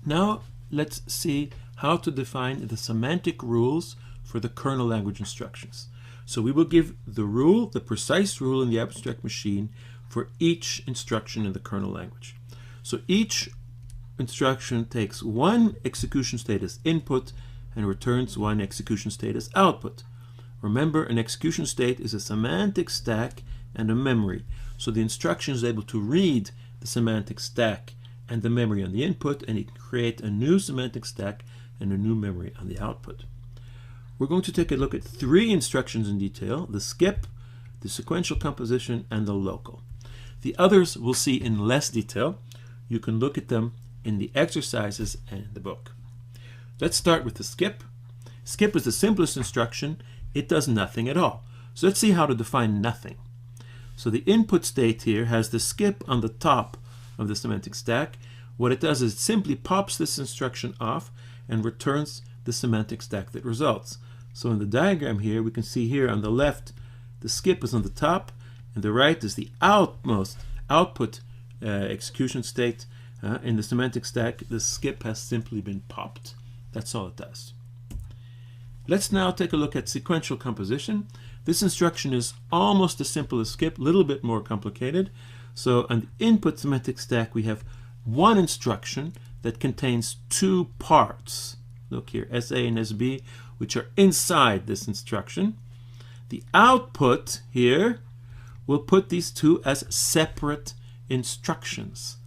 Now let's see how to define the semantic rules for the kernel language instructions. So we will give the rule, the precise rule in the abstract machine for each instruction in the kernel language. So each instruction takes one execution state as input and returns one execution state as output. Remember, an execution state is a semantic stack and a memory. So the instruction is able to read the semantic stack and the memory on the input, and it can create a new semantic stack and a new memory on the output. We're going to take a look at three instructions in detail: the skip, the sequential composition, and the local. The others we'll see in less detail. You can look at them in the exercises and in the book. Let's start with the skip. Skip is the simplest instruction. It does nothing at all. So let's see how to define nothing. So the input state here has the skip on the top of the semantic stack. What it does is it simply pops this instruction off and returns the semantic stack that results. So in the diagram here, we can see here on the left, the skip is on the top, and the right is the output execution state. In the semantic stack, the skip has simply been popped. That's all it does. Let's now take a look at sequential composition. This instruction is almost as simple as skip, a little bit more complicated. So on the input semantic stack, we have one instruction that contains two parts. Look here, SA and SB, which are inside this instruction. The output here will put these two as separate instructions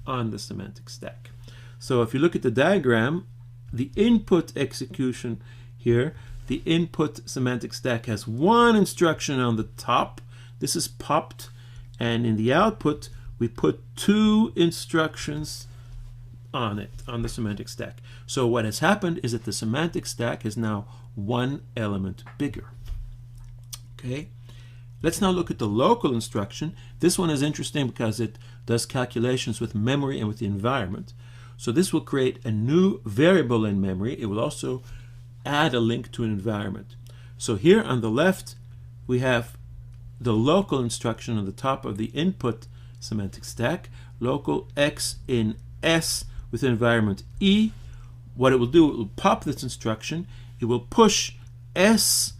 on the semantic stack. So if you look at the diagram, the input execution here, the input semantic stack has one instruction on the top. This is popped, and in the output we put two instructions on it, on the semantic stack. So what has happened is that the semantic stack is now one element bigger. Okay, let's now look at the local instruction. This one is interesting because it does calculations with memory and with the environment. So this will create a new variable in memory. It will also add a link to an environment. So here on the left, we have the local instruction on the top of the input semantic stack, local x in S with environment E. What it will do, it will pop this instruction. It will push S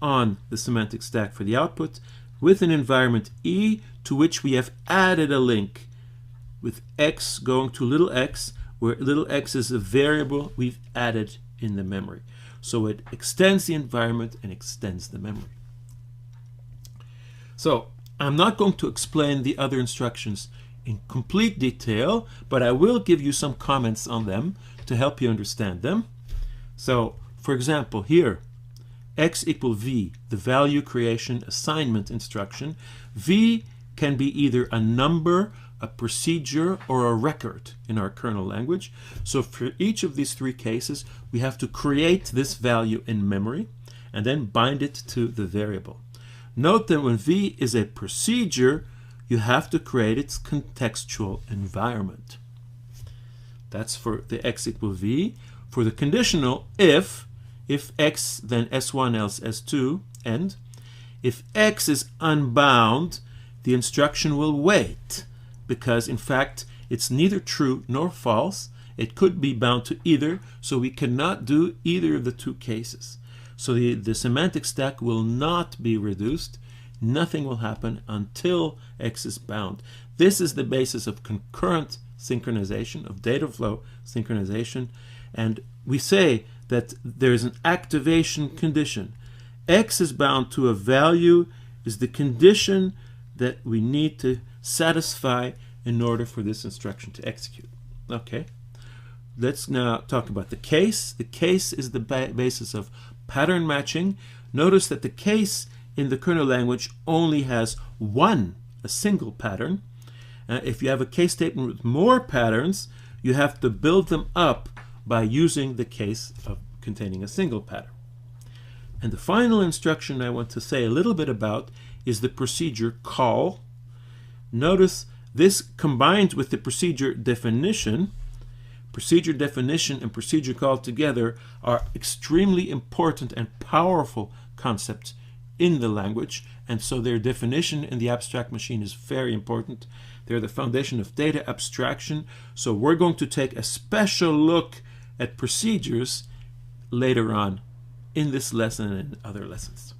on the semantic stack for the output with an environment E, to which we have added a link with x going to little x, where little x is a variable we've added in the memory. So it extends the environment and extends the memory. So I'm not going to explain the other instructions in complete detail, but I will give you some comments on them to help you understand them. So for example, here, x equal v, the value creation assignment instruction. V can be either a number, a procedure, or a record in our kernel language. So for each of these three cases, we have to create this value in memory and then bind it to the variable. Note that when v is a procedure, you have to create its contextual environment. That's for the x equal v. For the conditional, if x, then s1 else s2, end. If x is unbound, the instruction will wait, because in fact it's neither true nor false. It could be bound to either, so we cannot do either of the two cases. So the semantic stack will not be reduced. Nothing will happen until x is bound. This is the basis of concurrent synchronization, of data flow synchronization, and we say that there is an activation condition. X is bound to a value is the condition that we need to satisfy in order for this instruction to execute. Okay, let's now talk about the case. The case is the basis of pattern matching. Notice that the case in the kernel language only has a single pattern. If you have a case statement with more patterns, you have to build them up by using the case of containing a single pattern. And the final instruction I want to say a little bit about is the procedure call. Notice this combines with the procedure definition. Procedure definition and procedure call together are extremely important and powerful concepts in the language, and so their definition in the abstract machine is very important. They're the foundation of data abstraction. So we're going to take a special look at procedures later on in this lesson and in other lessons.